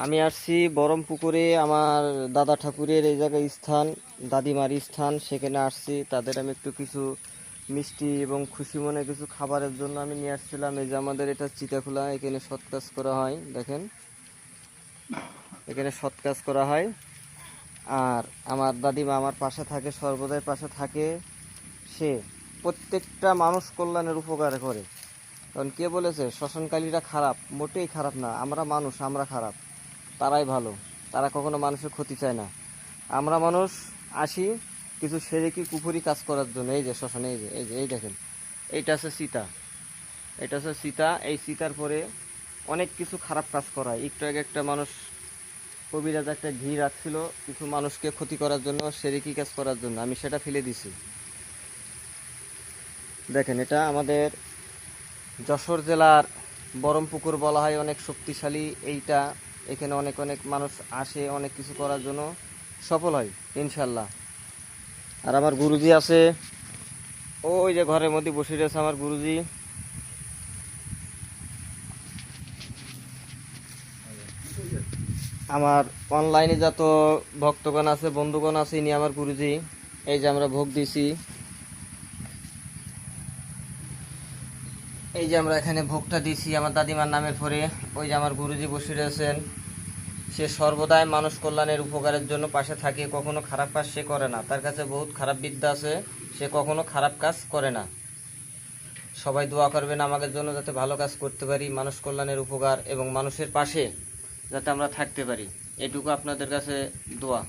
আমি আসছি বরমপুকুরে, আমার দাদা ঠাকুরের এই জায়গায় স্থান, দাদিমার স্থান, সেখানে আসছি। তাদের আমি একটু কিছু মিষ্টি এবং খুশি মনে কিছু খাবারের জন্য আমি নিয়ে আসছিলাম। এই যে আমাদের এটা চিতাখোলা, এখানে সৎ কাজ করা হয়, দেখেন এখানে সৎ কাজ করা হয়। আর আমার দাদিমা আমার পাশে থাকে, সর্বদাই পাশে থাকে। সে প্রত্যেকটা মানুষ কল্যাণের উপকার করে। কারণ কে বলেছে শ্মশানকালীরা খারাপ? মোটেই খারাপ না। আমরা মানুষ, আমরা খারাপ, তারাই ভালো। তারা কখনো মানুষের ক্ষতি চায় না। আমরা মানুষ আসি কিছু সেরেকি কুফুরি কাজ করার জন্য। এই যে শ্মশানে, এই দেখেন, এইটা আছে সীতা, এটা হচ্ছে সীতা। এই সীতার পরে অনেক কিছু খারাপ কাজ করায়। একটু আগে একটা মানুষ, কবিরাজ একটা ঘি রাখছিল কিছু মানুষকে ক্ষতি করার জন্য, সেরেকি কাজ করার জন্য। আমি সেটা ফেলে দিছি। দেখেন, এটা আমাদের যশোর জেলার বরমপুকুর বলা হয়, অনেক শক্তিশালী এইটা। এখানে অনেক অনেক মানুষ আসে অনেক কিছু করার জন্য, সফল হয় ইনশাল্লাহ। আর আমার গুরুজি আছে, ওই যে ঘরের মধ্যে বসে রয়েছে আমার গুরুজি। আমার অনলাইনে যত ভক্তগণ আছে, বন্ধুগণ আছে, ইনি আমার গুরুজি। এই যে আমরা ভোগ দিছি, এই যে আমরা এখানে ভোগটা দিছি আমার দাদিমার নামের পরে। ওই যে আমার গুরুজি বসে রয়েছেন। সে সর্বদাই মানুষ কল্যাণের উপকারের জন্য পাশে থাকে, কখনো খারাপ কাজ সে করে না। তার কাছে বহুত খারাপ বিদ্যা আছে, সে কখনো খারাপ কাজ করে না। সবাই দোয়া করবেন আমাদের জন্য, যাতে ভালো কাজ করতে পারি, মানুষ কল্যাণের উপকার এবং মানুষের পাশে যাতে আমরা থাকতে পারি। এটুকু আপনাদের কাছে দোয়া।